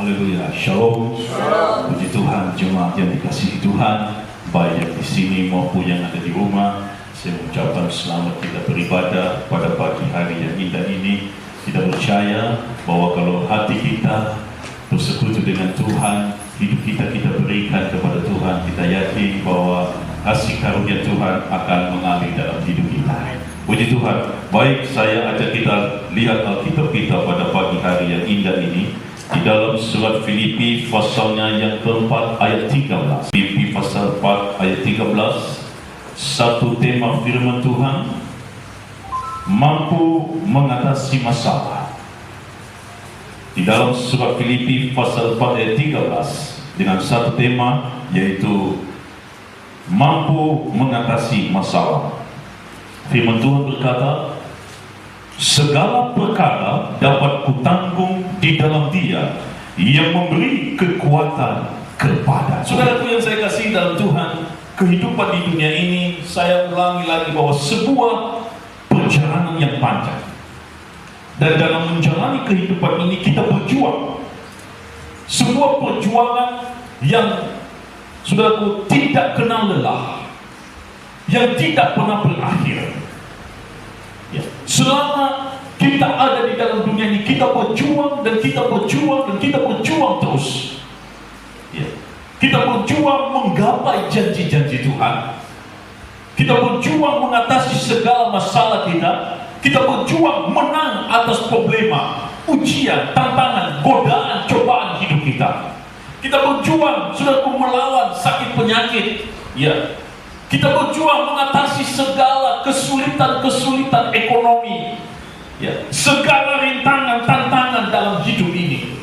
Haleluya, shalom. Puji Tuhan, jemaat yang dikasihi Tuhan, baik yang di sini maupun yang ada di rumah. Saya mengucapkan selamat kita beribadah pada pagi hari yang indah ini. Kita percaya bahwa kalau hati kita bersekutu dengan Tuhan, hidup kita berikan kepada Tuhan, kita yakin bahwa kasih karunia Tuhan akan mengalir dalam hidup kita. Puji Tuhan. Baik, saya ajak kita lihat Alkitab kita pada pagi hari yang indah ini di dalam surat Filipi pasalnya yang keempat ayat 13. Filipi pasal 4 ayat 13. Satu tema firman Tuhan, mampu mengatasi masalah. Di dalam surat Filipi pasal 4 ayat 13 dengan satu tema, yaitu mampu mengatasi masalah. Firman Tuhan berkata, segala perkara dapat kutanggung di dalam Dia yang memberi kekuatan kepada. Saudaraku yang saya kasih dalam Tuhan, kehidupan di dunia ini, saya ulangi lagi bahwa sebuah perjalanan yang panjang. Dan dalam menjalani kehidupan ini kita berjuang. Sebuah perjuangan yang, saudaraku, tidak kenal lelah, yang tidak pernah berakhir. Ya. Selama kita ada di dalam dunia ini, kita berjuang dan kita berjuang dan kita berjuang terus. Ya. Kita berjuang menggapai janji-janji Tuhan. Kita berjuang mengatasi segala masalah kita. Kita berjuang menang atas problema, ujian, tantangan, godaan, cobaan hidup kita. Kita berjuang, saudaraku, melawan sakit penyakit. Ya. Kita berjuang mengatasi segala kesulitan-kesulitan ekonomi. Ya. Segala rintangan, tantangan dalam hidup ini.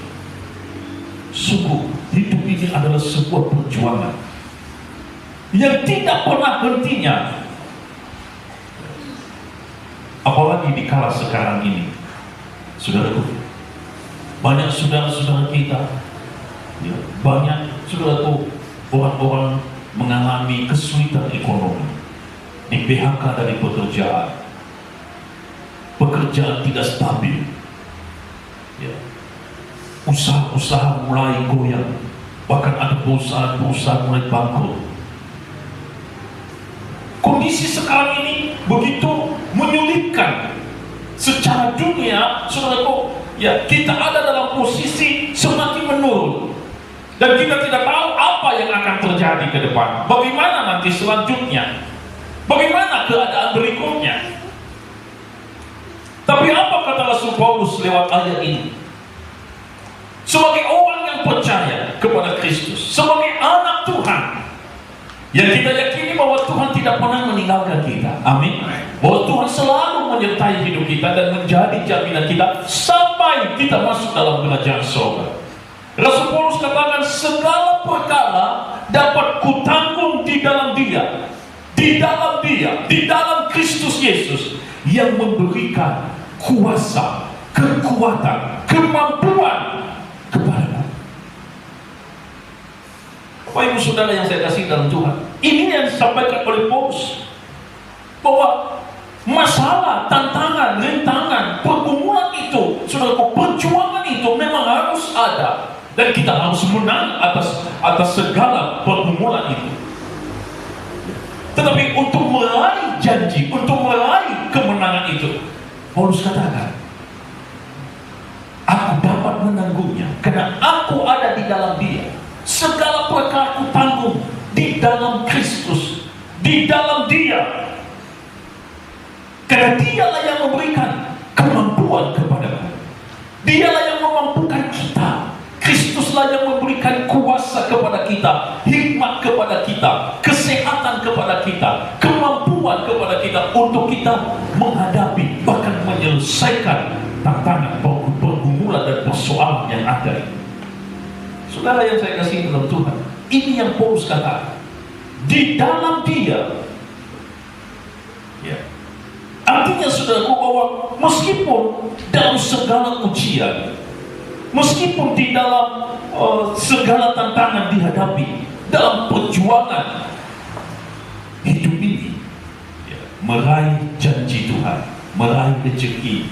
Sungguh, hidup ini adalah sebuah perjuangan yang tidak pernah hentinya. Apalagi di kala sekarang ini, saudaraku, banyak saudara-saudara kita, ya, banyak saudaraku, orang-orang mengalami kesulitan ekonomi, di PHK dari pekerjaan tidak stabil, ya. Usaha-usaha mulai goyang, bahkan ada perusahaan-perusahaan mulai bangkrut. Kondisi sekarang ini begitu menyulitkan secara dunia, saudaraku. Ya, kita ada dalam posisi semakin menurun, dan kita tidak tahu apa yang akan terjadi ke depan. Bagaimana nanti selanjutnya? Bagaimana keadaan berikutnya? Tapi apa kata Rasul Paulus lewat ayat ini? Sebagai orang yang percaya kepada Kristus, sebagai anak Tuhan, yang kita yakini bahwa Tuhan tidak pernah meninggalkan kita. Amin. Bahwa Tuhan selalu menyertai hidup kita dan menjadi jaminan kita sampai kita masuk dalam kerajaan surga. Rasul Paulus katakan, segala perkara dapat kutanggung di dalam Dia, di dalam Dia, di dalam Kristus Yesus yang memberikan kuasa, kekuatan, kemampuan kepadaku. Bapak Ibu Saudara yang saya kasih dalam Tuhan, ini yang disampaikan oleh Paulus, bahwa masalah, tantangan, rintangan, pergumulan itu, saudaraku, perjuangan itu memang harus ada, dan kita harus menang atas segala pergumulan itu. Tetapi untuk meraih janji, untuk meraih kemenangan itu, Paulus katakan, aku dapat menanggungnya karena aku ada di dalam Dia. Segala perkara aku tanggung di dalam Kristus, di dalam Dia. Karena Dialah yang memberikan kemampuan kepadaku. Dialah yang memampukan kita. Kristuslah yang memberikan kuasa kepada kita, hikmat kepada kita, kesehatan kepada kita, kemampuan kepada kita untuk kita menghadapi, bahkan menyelesaikan tantangan, pergumulan dan persoalan yang ada. Saudara yang saya kasih dalam Tuhan, ini yang Paulus katakan, di dalam Dia. Ya. Artinya saudaraku, bahwa meskipun dalam segala ujian, meskipun di dalam segala tantangan dihadapi, dalam perjuangan hidup ini, ya, meraih janji Tuhan, meraih rezeki,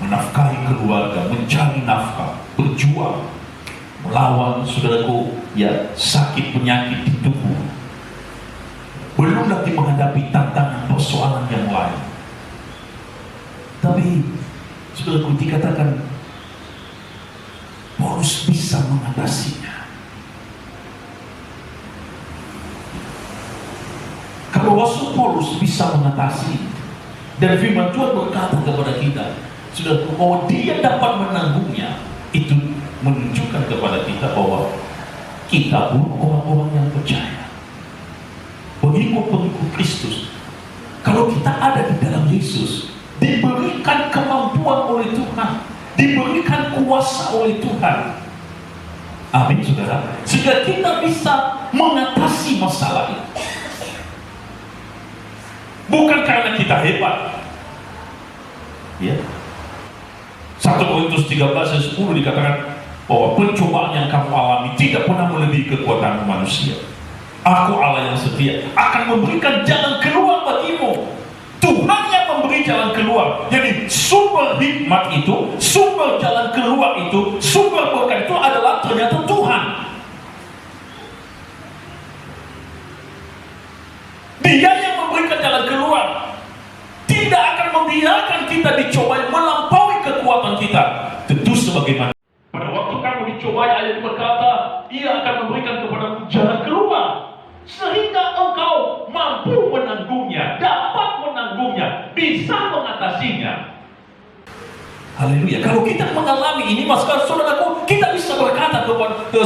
menafkahi keluarga, mencari nafkah, berjuang, melawan saudaraku, ya, sakit penyakit di tubuh, belum lagi menghadapi tantangan persoalan yang lain. Tapi saudaraku, dikatakan Paulus bisa mengatasinya. Kalau Rasul Paulus bisa mengatasi, dan firman Tuhan berkata kepada kita, saudaraku, bahwa Dia dapat menanggungnya, itu menunjukkan kepada kita bahwa kita pun orang-orang yang percaya, pengikut-pengikut Kristus. Kalau kita ada di dalam Yesus, diberikan kemampuan oleh Tuhan, diberikan kuasa oleh Tuhan. Amin, saudara. Sehingga kita bisa mengatasi masalah itu. Bukan karena kita hebat. Ya. 1 Korintus 13 ayat 10 dikatakan bahwa pencobaan yang kamu alami tidak pernah melebihi kekuatan manusia. Aku Allah yang setia akan memberikan jalan keluar bagimu. Tuhan yang memberi jalan keluar. Jadi sumber hikmat itu, sumber jalan keluar itu, sumber berkat itu adalah ternyata Tuhan. Dia yang memberikan jalan keluar. Tidak akan membiarkan kita dicobai melampaui kekuatan kita. Tentu sebagaimana pada waktu kamu dicobai, ayat berkata, Ia akan memberikan kepadamu jalan keluar sehingga engkau mampu menanggungnya, dapat menanggungnya, bisa mengatasinya. Haleluya. Kalau kita mengalami ini, maka saudaraku, kita bisa berkata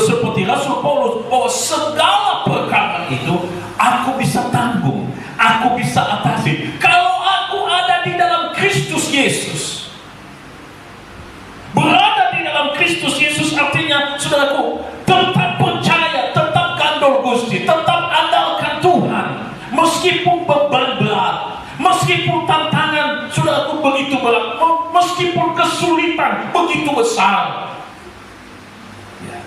seperti Rasul Paulus bahwa segala perkara itu aku bisa tanggung, aku bisa atasi kalau aku ada di dalam Kristus Yesus. Berada di dalam Kristus Yesus artinya, saudaraku, tetap percaya, tetap gandol Gusti, tetap andalkan Tuhan. Meskipun beban berat, meskipun tantangan, saudaraku, begitu berat, meskipun kesulitan begitu besar. Ya.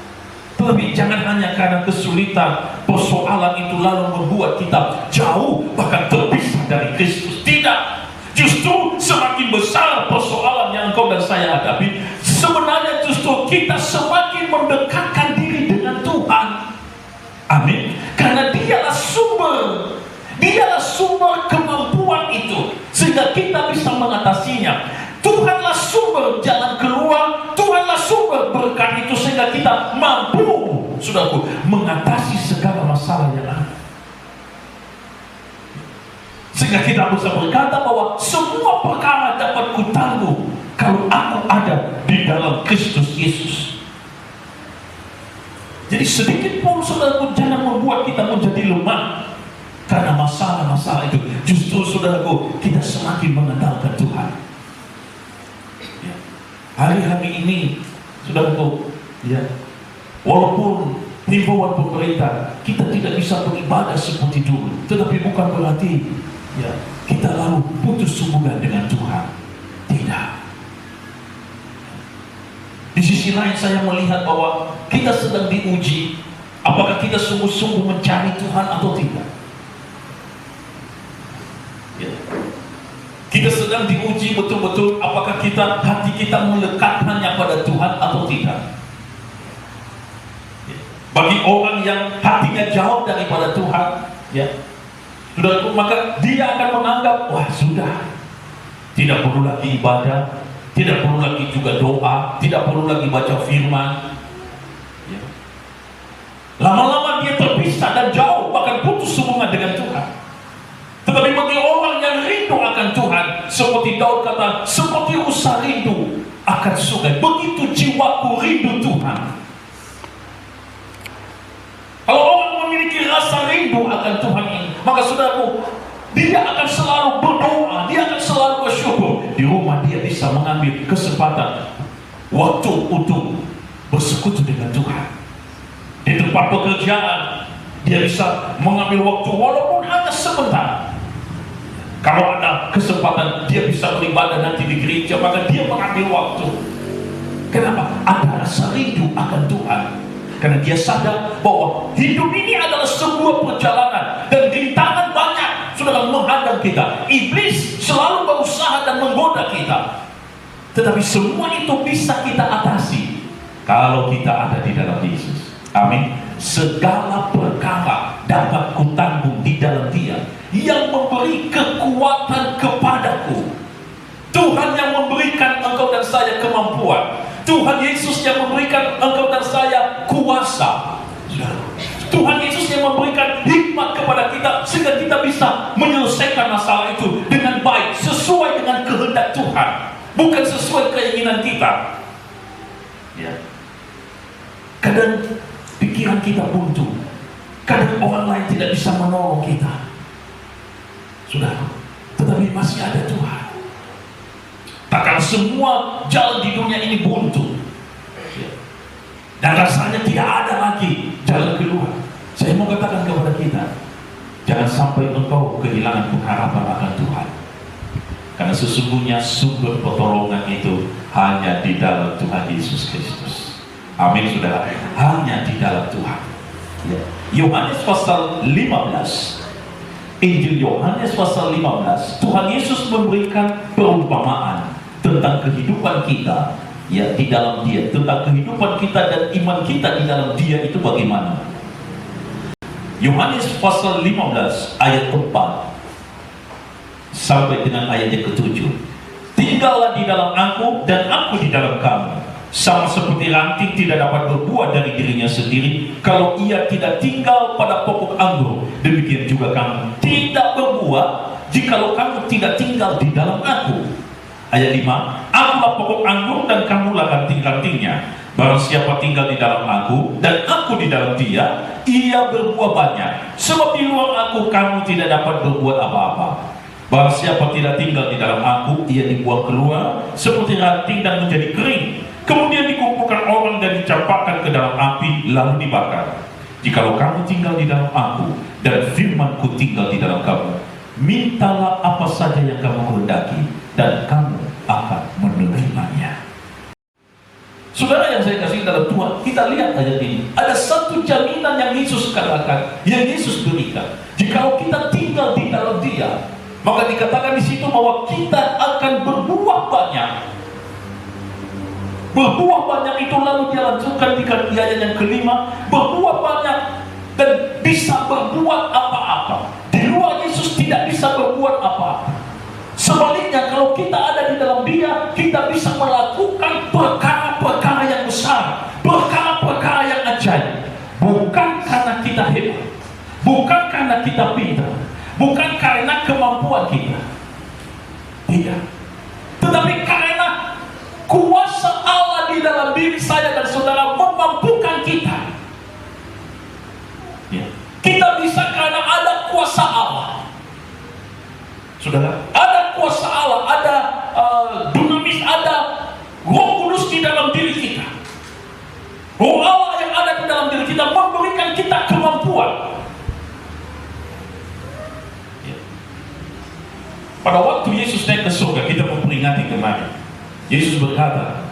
Tapi jangan hanya karena kesulitan, persoalan itu lalu membuat kita jauh, bahkan terpisah dari Kristus. Tidak. Justru semakin besar persoalan yang engkau dan saya hadapi, sebenarnya justru kita semakin mendekatkan diri dengan Tuhan. Amin. Karena dialah sumber kemampuan itu, sehingga kita bisa mengatasinya. Tuhanlah sumber jalan keluar, Tuhanlah sumber berkat itu, sehingga kita mampu, saudaraku, mengatasi segala masalah yang ada. Sehingga kita bisa berkata bahwa semua perkara dapat kutanggung kalau aku ada di dalam Kristus Yesus. Jadi sedikit pun, saudaraku, jangan membuat kita menjadi lemah karena masalah-masalah itu. Justru, saudaraku, kita semakin mengandalkan Tuhan. Ya. Hari-hari ini, saudaraku, ya, walaupun himbauan pemerintah, kita tidak bisa beribadah seperti dulu, tetapi bukan berarti ya kita lalu putus hubungan dengan Tuhan. Tidak. Di sisi lain saya melihat bahwa kita sedang diuji, apakah kita sungguh-sungguh mencari Tuhan atau tidak. Ya. Kita sedang diuji betul-betul, apakah hati kita melekatkannya pada Tuhan atau tidak. Ya. Bagi orang yang hatinya jauh daripada Tuhan, ya, saudaraku, maka dia akan menganggap, wah sudah, tidak perlu lagi ibadah, tidak perlu lagi juga doa, tidak perlu lagi baca firman. Ya. Lama-lama dia terpisah dan jauh, bahkan putus hubungan dengan Tuhan. Tetapi bagi orang yang rindu akan Tuhan, seperti Daud kata, seperti usah rindu akan sungai, begitu jiwaku rindu Tuhan. Kalau orang memiliki rasa rindu akan Tuhan ini, maka saudaraku, dia akan selalu berdoa, dia akan selalu bersyukur. Di rumah dia bisa mengambil kesempatan waktu untuk bersekutu dengan Tuhan. Di tempat pekerjaan dia bisa mengambil waktu walaupun hanya sebentar. Kalau ada kesempatan dia bisa beribadah nanti di gereja, maka dia mengambil waktu. Kenapa? Ada rasa rindu akan Tuhan. Karena dia sadar bahwa hidup ini adalah sebuah perjalanan dan rintangan banyak sudah menghadang kita. Iblis selalu berusaha dan menggoda kita. Tetapi semua itu bisa kita atasi kalau kita ada di dalam Yesus. Amin. Segala perkara dapat kutanggung di dalam Dia yang memberi kekuatan kepadaku. Tuhan yang memberikan engkau dan saya kemampuan. Tuhan Yesus yang memberikan engkau dan saya kuasa. Tuhan Yesus yang memberikan hikmat kepada kita sehingga kita bisa menyelesaikan masalah itu dengan baik, sesuai dengan kehendak Tuhan, bukan sesuai keinginan kita. Ya. Kadang pikiran kita buntu, kadang orang lain tidak bisa menolong kita. Sudah, tetapi masih ada Tuhan. Takkan semua jalan di dunia ini buntu. dan rasanya tidak ada lagi jalan keluar. Saya mau katakan kepada kita, jangan sampai engkau kehilangan pengharapan akan Tuhan, karena sesungguhnya sumber pertolongan itu hanya di dalam Tuhan Yesus Kristus. Amin saudara, hanya di dalam Tuhan. Yohanes pasal 15, Injil Yohanes pasal 15, Tuhan Yesus memberikan perumpamaan tentang kehidupan kita ya di dalam Dia, tentang kehidupan kita dan iman kita di dalam Dia itu bagaimana. Yohanes pasal 15 ayat 4 sampai dengan ayat yang ke-7. Tinggallah di dalam Aku dan Aku di dalam kamu. Sama seperti ranting tidak dapat berbuah dari dirinya sendiri kalau ia tidak tinggal pada pokok anggur, demikian juga kamu tidak berbuah jikalau kamu tidak tinggal di dalam Aku. Ayat 5, Akulah pokok anggur dan kamulah ranting-rantingnya. Barang siapa tinggal di dalam Aku dan Aku di dalam dia, ia berbuah banyak. Sebab di luar Aku kamu tidak dapat berbuat apa-apa. Barang siapa tidak tinggal di dalam Aku, ia dibuang keluar seperti ranting dan menjadi kering. Kemudian dikumpulkan orang dan dicampakkan ke dalam api lalu dibakar. Jikalau kamu tinggal di dalam Aku dan firman-Ku tinggal di dalam kamu, mintalah apa saja yang kamu kehendaki dan kamu akan menerimanya. Saudara yang saya kasih dalam Tuhan, kita lihat ayat ini. Ada satu jaminan yang Yesus katakan, yang Yesus berikan. Jikalau kita tinggal di dalam Dia, maka dikatakan di situ bahwa kita akan berbuah banyak. Berbuah banyak itu lalu dia lanjutkan di ayat yang kelima, berbuah banyak dan bisa berbuat apa-apa. Di luar Yesus tidak bisa berbuat apa-apa. Sebaliknya kalau kita ada di dalam Dia, kita bisa melakukan perkara-perkara yang besar, perkara-perkara yang ajaib. Bukan karena kita hebat, bukan karena kita pintar, bukan karena kemampuan kita, tidak, tetapi karena kuasa Allah di dalam diri saya dan saudara memampukan kita. Kita bisa karena ada kuasa Allah. Saudara, ada kuasa Allah, ada dinamis, ada Roh Kudus di dalam diri kita. Roh Allah yang ada di dalam diri kita memberikan kita kemampuan. Pada waktu Yesus naik ke surga, kita memperingati kemarin, Yesus berkata,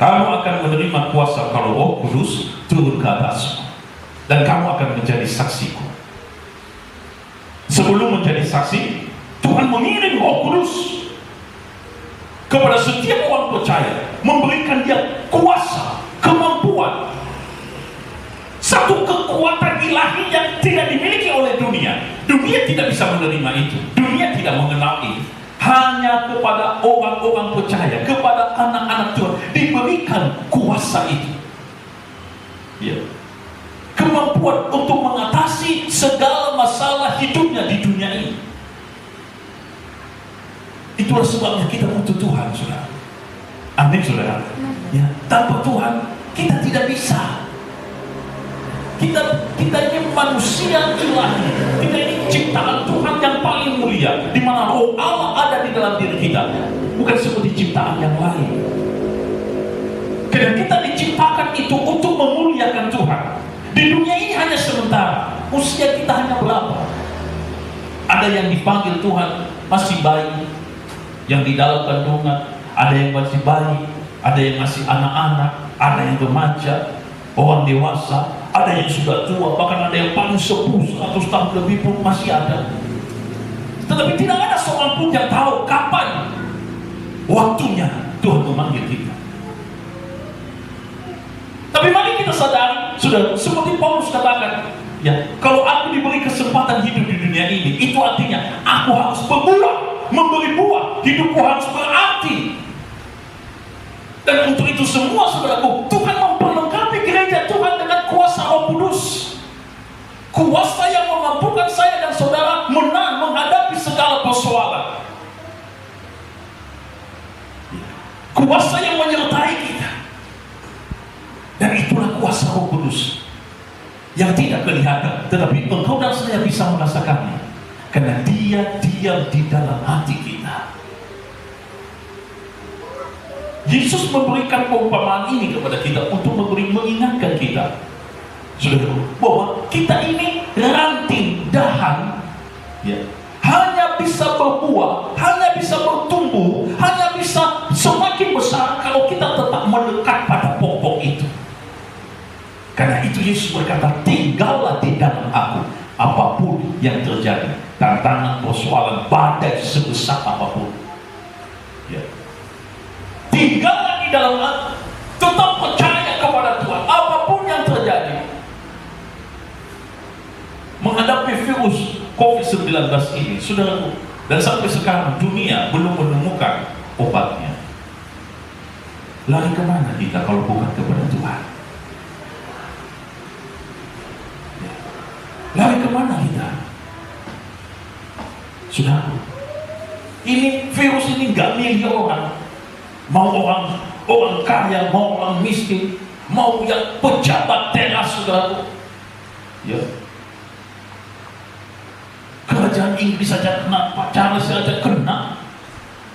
kamu akan menerima kuasa kalau Roh Kudus turun ke atasmu, dan kamu akan menjadi saksiku. Sebelum menjadi saksi, Tuhan mengirim Roh Kudus kepada setiap orang percaya, memberikan dia kuasa, kemampuan, satu kekuatan ilahi yang tidak dimiliki oleh dunia. Dunia tidak bisa menerima itu, dunia tidak mengenal itu. Hanya kepada orang-orang percaya, kepada anak-anak Tuhan diberikan kuasa itu, kemampuan untuk mengatasi segala masalah hidupnya di dunia ini. Itulah sebabnya kita butuh Tuhan, saudara. Amin, saudara. Tanpa Tuhan kita tidak bisa. Kita ini manusia ilahi. Kita ini ciptaan Tuhan yang paling mulia, di mana Roh Allah ada di dalam diri kita, bukan seperti ciptaan yang lain. Karena kita diciptakan itu untuk memuliakan Tuhan. Di dunia ini hanya sementara. Usia kita hanya berapa? Ada yang dipanggil Tuhan masih bayi, yang di dalam kandungan, ada yang masih bayi, ada yang masih anak-anak, ada yang remaja, orang dewasa, ada yang sudah tua, bahkan ada yang paling sepuh 100 tahun lebih pun masih ada. Tetapi tidak ada seorang pun yang tahu kapan waktunya Tuhan memanggil kita. Tapi mari kita sadari, sudah seperti Paulus katakan, kalau aku diberi kesempatan hidup di dunia ini, itu artinya aku harus berbuah, memberi buah, hidupku harus berarti. Dan untuk itu semua, saudaraku, Tuhan memperlengkapi gereja Tuhan dengan kuasa Roh Kudus, kuasa yang memampukan saya dan saudara menang menghadapi segala persoalan, kuasa yang menyertai kita. Dan itulah kuasa Roh Kudus yang tidak kelihatan, tetapi engkau dan saya bisa merasakannya, karena Dia diam di dalam hati kita. Yesus memberikan perumpamaan ini kepada kita untuk mengingatkan kita. Saudara, bahwa kita ini ranting dahan, ya, hanya bisa berbuah, hanya bisa bertumbuh, hanya bisa semakin besar kalau kita tetap melekat pada pokok itu. Karena itu Yesus berkata, tinggallah di dalam aku, apapun yang terjadi, tantangan, persoalan, badai sebesar apapun, ya, tinggallah di dalam aku, tetap percaya kepada Tuhan, apapun yang terjadi. Menghadapi virus COVID-19 ini, saudaraku, dan sampai sekarang dunia belum menemukan obatnya. Lari kemana kita kalau bukan kepada Tuhan? Ya. Lari kemana kita? Saudaraku, ini virus ini gak milih orang. Mau orang kaya, mau orang miskin, mau yang pejabat teras, saudaraku. Ya. Kerajaan Inggris saja kena, Pak Charles saja kena,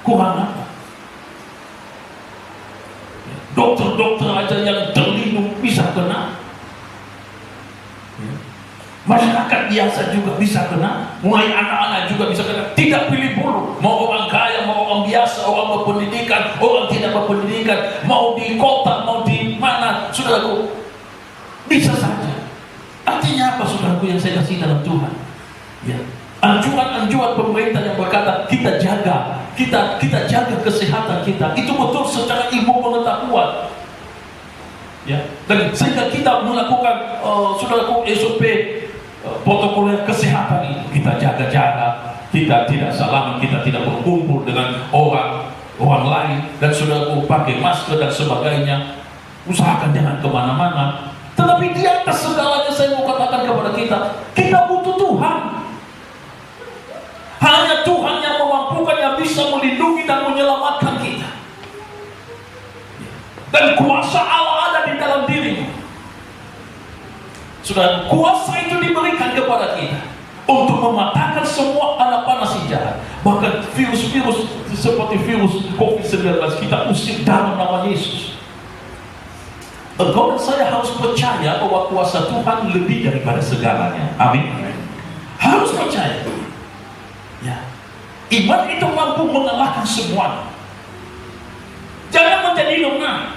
kurang apa? Dokter-dokter aja yang terlindung bisa kena. Masyarakat biasa juga bisa kena, mulai anak-anak juga bisa kena. Tidak pilih bulu, mau orang kaya, mau orang biasa, orang berpendidikan, orang tidak berpendidikan, mau di kota, mau di mana, saudaraku, bisa saja. Artinya apa, saudaraku, yang saya kasih dalam Tuhan? Ya. Anjuran-anjuran pemerintah yang berkata kita jaga kesehatan kita, itu betul secara ilmu pengetahuan, ya, dan sehingga kita melakukan saudaraku SOP, protokol kesehatan ini kita jaga, kita tidak salaman, kita tidak berkumpul dengan orang lain, dan saudaraku pakai masker dan sebagainya, usahakan jangan kemana-mana. Tetapi di atas segalanya saya mau katakan kepada kita butuh Tuhan. Hanya Tuhan yang memampukan, yang bisa melindungi dan menyelamatkan kita. Dan kuasa Allah ada di dalam dirimu. Sudah, kuasa itu diberikan kepada kita untuk mematahkan semua anak panas si jahat. Bahkan virus-virus seperti virus COVID-19 kita usir dalam nama Yesus. Engkau dan saya harus percaya bahwa kuasa Tuhan lebih daripada segalanya. Amin. Harus percaya. Ya. Iman itu mampu mengalahkan semua. Jangan menjadi lemah,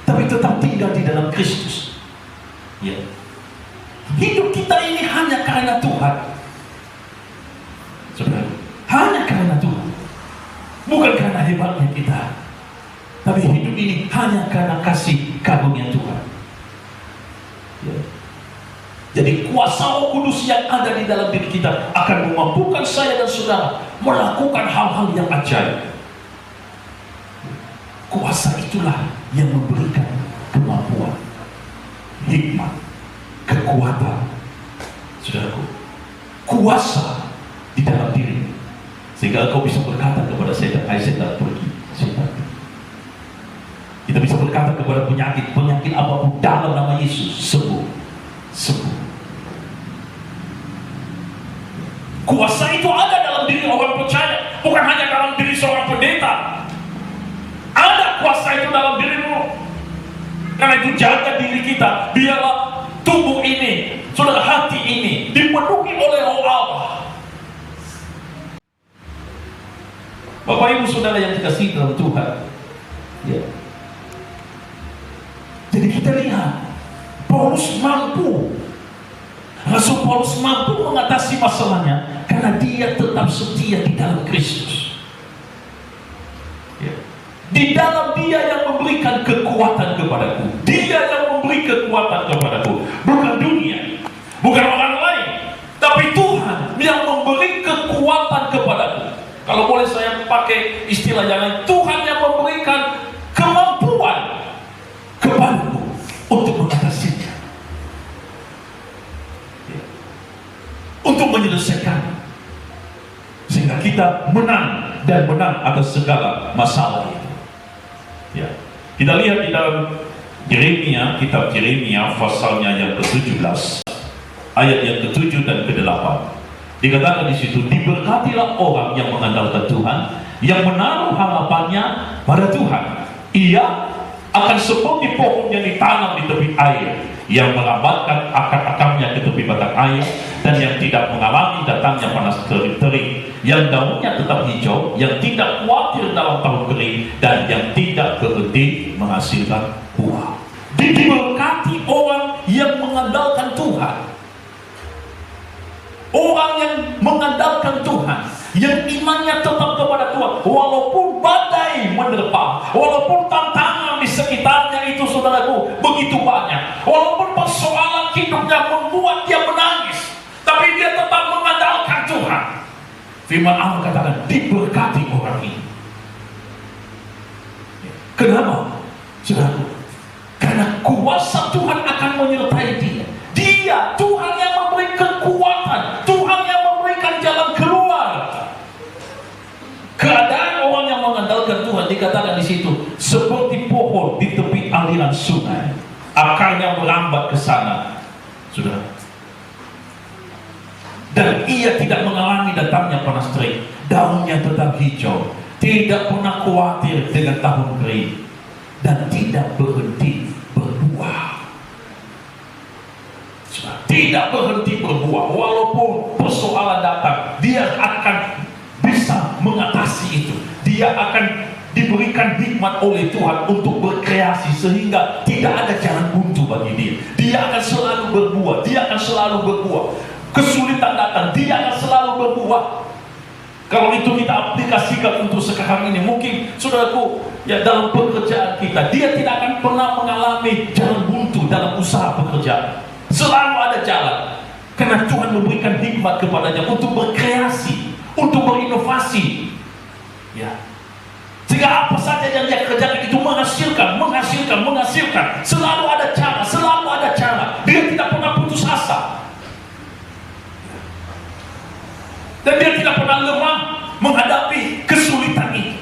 tapi tetap tinggal di dalam Kristus. Ya. Hidup kita ini hanya karena Tuhan. Saudara, hanya karena Tuhan. Bukan karena hebatnya kita, tapi hidup ini hanya karena kasih karunia Tuhan. Ya. Jadi kuasa Roh Kudus yang ada di dalam diri kita akan memampukan saya dan saudara melakukan hal-hal yang ajaib. Kuasa itulah yang memberikan kemampuan, hikmat, kekuatan. Saudaraku, kuasa di dalam diri, sehingga engkau bisa berkata kepada setan, "Hai setan, pergi." Setan. Kita bisa berkata kepada penyakit apapun dalam nama Yesus, sembuh. Kuasa itu ada dalam diri orang percaya, bukan hanya dalam diri seorang pendeta. Ada kuasa itu dalam dirimu. Karena itu jaga diri kita, biarlah tubuh ini, saudara, hati ini dipenuhi oleh Roh Allah. Bapak Ibu Saudara yang dikasihi dalam Tuhan, ya. Jadi kita lihat Paulus mampu, Rasul Paulus mampu mengatasi masalahnya karena dia tetap setia di dalam Kristus. Ya. Di dalam Dia yang memberikan kekuatan kepadaku, Dia yang memberi kekuatan kepadaku, bukan dunia, bukan orang lain, tapi Tuhan yang memberi kekuatan kepadaku. Kalau boleh saya pakai istilah yang lain, Tuhan yang memberikan kemampuan kepadaku untuk mengatasinya, untuk menyelesaikan, sehingga kita menang dan menang atas segala masalah itu. Ya. Kita lihat di dalam Yeremia, kitab Yeremia pasalnya yang ke-17, ayat yang ke-7 dan ke-8. Dikatakan di situ, diberkatilah orang yang mengandalkan Tuhan, yang menaruh harapannya pada Tuhan. Ia akan seperti pohon yang ditanam di tepi air, yang melambatkan akar-akarnya ke tepi batang air, dan yang tidak mengalami datangnya panas terik, yang daunnya tetap hijau, yang tidak khawatir dalam tahun kering, dan yang tidak berhenti menghasilkan buah. Diberkati orang yang mengandalkan Tuhan. Orang yang mengandalkan Tuhan, yang imannya tetap kepada Tuhan, walaupun badai menerpa, walaupun tantangan di sekitarnya itu, saudaraku, begitu banyak, walaupun persoalan hidupnya membuat dia menangis, tapi dia tetap mengandalkan Tuhan. Firman Allah katakan, diberkati orang ini. Kenapa? Saudaraku, karena kuasa Tuhan akan menyertai dia. Tuhan yang memberi kekuatan, Tuhan yang memberikan jalan keluar. Keadaan orang yang mengandalkan Tuhan dikatakan di situ seperti pohon di tepi aliran sungai, akarnya merambat ke sana, sudah. Dan ia tidak mengalami datangnya panas terik, daunnya tetap hijau, tidak pernah khawatir dengan tahun kering, dan tidak berhenti berbuah. Tidak berhenti berbuah, walaupun persoalan datang, dia akan bisa mengatasi itu. Dia akan diberikan hikmat oleh Tuhan untuk berkreasi, sehingga tidak ada jalan buntu bagi dia. Dia akan selalu berbuah, dia akan selalu berbuah. Kesulitan datang, dia akan selalu berbuah. Kalau itu kita aplikasikan untuk sekarang ini, mungkin saudaraku, ya dalam pekerjaan kita, dia tidak akan pernah mengalami jalan buntu dalam usaha pekerjaan. Selalu ada jalan, karena Tuhan memberikan hikmat kepadanya untuk berkreasi, untuk berinovasi, ya. Sehingga apa saja yang dia kerjakan itu menghasilkan. Selalu ada cara. Dia tidak pernah putus asa, dan dia tidak pernah lemah menghadapi kesulitan itu.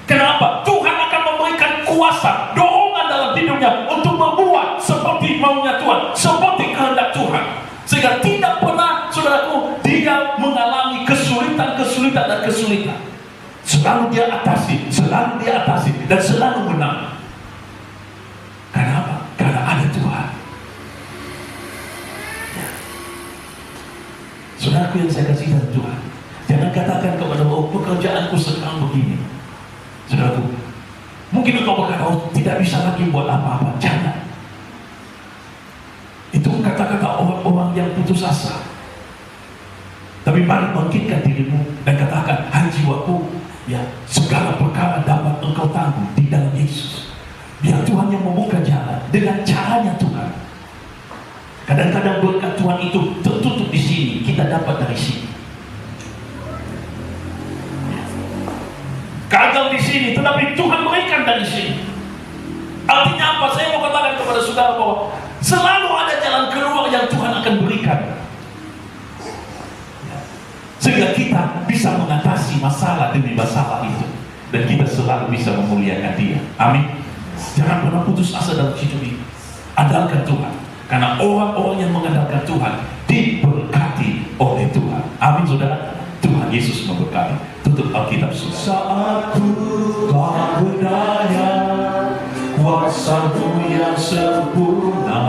Kenapa? Tuhan akan memberikan kuasa, dorongan dalam hidupnya untuk berbuat seperti maunya Tuhan, seperti kehendak Tuhan. Sehingga tidak pernah, saudaraku, dia mengalami kesulitan. Selalu dia atasi, dan selalu menang. Kenapa? Karena ada Tuhan. Ya. Saudaraku yang saya kasih dari Tuhan, jangan katakan kepada Allah, oh, pekerjaanku sekarang begini. Saudaraku, mungkin engkau berkata, oh, tidak bisa lagi buat apa-apa. Jangan. Itu kata-kata orang-orang yang putus asa. Tapi mari bangkitkan dirimu dan katakan, hai jiwaku, ya, segala perkara dapat engkau tanggung di dalam Yesus. Biar Tuhan yang membuka jalan dengan caranya Tuhan. Kadang-kadang berkat Tuhan itu tertutup di sini, kita dapat dari sini. Gagal di sini, tetapi Tuhan berikan dari sini. Artinya apa? Saya mau katakan kepada saudara bahwa selalu ada jalan keluar yang Tuhan akan berikan, sehingga kita bisa mengatasi masalah demi masalah itu, dan kita selalu bisa memuliakan Dia. Amin. Jangan pernah putus asa dalam hidup ini. Andalkan Tuhan, karena orang-orang yang mengandalkan Tuhan diberkati oleh Tuhan. Amin, saudara. Tuhan Yesus memberkati. Tutup Alkitab. Saat ku tak berdaya, kuasa-Mu yang sempurna,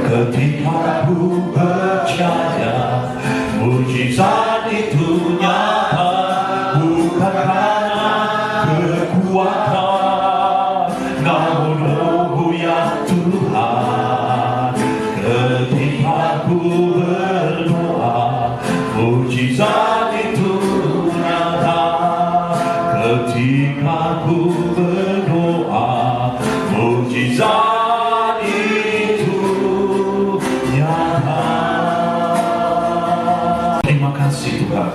ketika ku percaya mujizat itu nyata, bukan karena kekuatan, namun Roh ya Tuhan. Ketika ku berdoa, mujizat itu nyata. Ketika ku berdoa, mujizat itu nyata. Terima kasih Tuhan,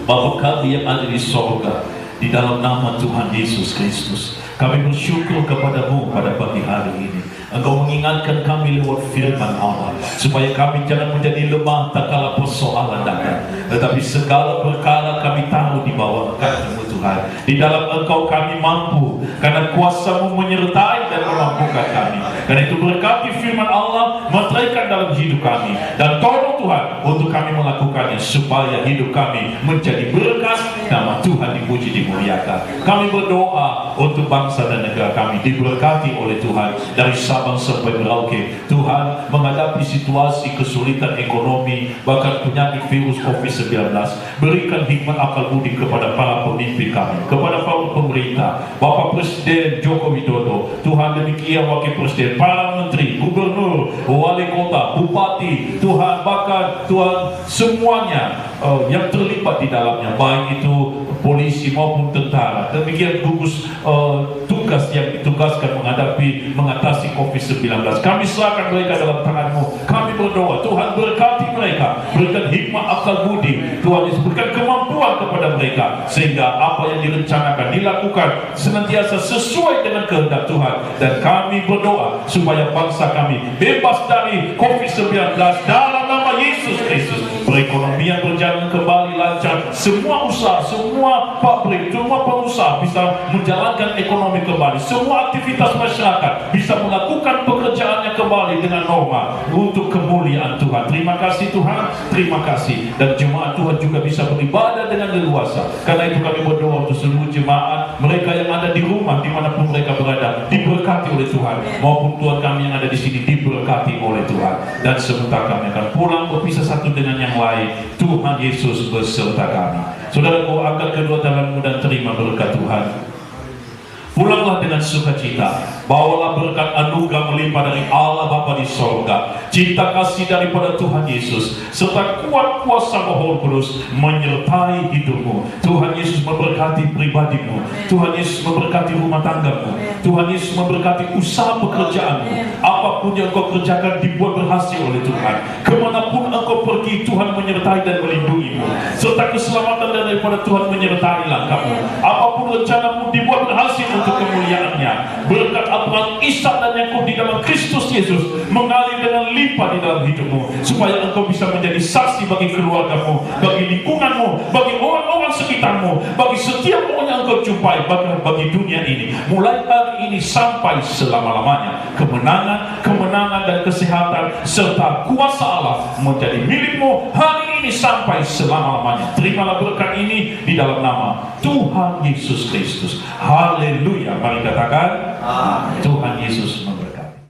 Bapa kami yang ada di sorga, di dalam nama Tuhan Yesus Kristus, kami bersyukur kepada-Mu pada pagi hari ini. Engkau mengingatkan kami lewat firman Allah, supaya kami jangan menjadi lemah tak kala persoalan datang, tetapi segala perkara kami tahu di bawah kaki-Mu Tuhan. Di dalam Engkau kami mampu, karena kuasa-Mu menyertai dan memampukan kami. Karena itu berkati firman Allah, selesaikan dalam hidup kami, dan tolong Tuhan untuk kami melakukannya supaya hidup kami menjadi berkat, nama Tuhan dipuji dimuliakan. Kami berdoa untuk bangsa dan negara kami diberkati oleh Tuhan dari Sabang sampai Merauke. Tuhan menghadapi situasi kesulitan ekonomi, bahkan penyakit virus COVID-19, berikan hikmat akal budi kepada para pemimpin kami, kepada para pemerintah, Bapak Presiden Joko Widodo, Tuhan demikian Wakil Presiden, para menteri, gubernur, wali kota, bupati, Tuhan bahkan Tuhan semuanya yang terlibat di dalamnya, baik itu polisi maupun tentara, demikian gugus tugas yang ditugaskan mengatasi COVID-19. Kami serahkan mereka dalam tangan-Mu. Kami berdoa, Tuhan berkati mereka, berikan hikmat akal budi, Tuhan Yesus, berikan kemampuan kepada mereka, sehingga apa yang direncanakan dilakukan senantiasa sesuai dengan kehendak Tuhan. Dan kami berdoa supaya bangsa kami bebas dari COVID-19 dalam nama Yesus Kristus. Perekonomian berjalan kembali lancar, semua usaha, semua pabrik, semua pengusaha bisa menjalankan ekonomi kembali, semua aktivitas masyarakat bisa melakukan pekerjaannya kembali dengan normal untuk kemuliaan Tuhan. Terima kasih Tuhan, terima kasih. Dan jemaat Tuhan juga bisa beribadah dengan leluasa. Karena itu kami berdoa untuk seluruh jemaat, mereka yang ada di rumah dimanapun mereka berada, diberkati oleh Tuhan, maupun Tuhan kami yang ada di sini diberkati oleh Tuhan. Dan sebentar kami akan pulang berpisah satu dengan yang lain. Tuhan Yesus beserta kami. Saudaraku, angkat kedua tanganmu dan terima berkat Tuhan. Pulanglah dengan sukacita, bawalah berkat anugerah melimpah dari Allah Bapa di sorga, cinta kasih daripada Tuhan Yesus, serta kuat kuasa Roh Kudus menyertai hidupmu. Tuhan Yesus memberkati pribadimu, Tuhan Yesus memberkati rumah tanggamu, Tuhan Yesus memberkati usaha pekerjaanmu. Apapun yang kau kerjakan dibuat berhasil oleh Tuhan. Kemanapun engkau pergi, Tuhan menyertai dan melindungimu, serta keselamatan daripada Tuhan menyertai langkahmu. Apapun rencanamu dibuat berhasil untuk kemuliaannya. Berkat Abraham, Ishak dan Yakub di dalam Kristus Yesus mengalir dengan limpah di dalam hidupmu, supaya engkau bisa menjadi saksi bagi keluargamu, bagi lingkunganmu, bagi orang-orang sekitarmu, bagi setiap orang yang engkau jumpai, bagi dunia ini, mulai hari ini sampai selama-lamanya. Kemenangan dan kesehatan serta kuasa Allah menjadi milikmu hari ini sampai selama-lamanya. Terimalah berkat ini di dalam nama Tuhan Yesus Kristus. Haleluya. Mari katakan, Amin. Tuhan Yesus memberkati.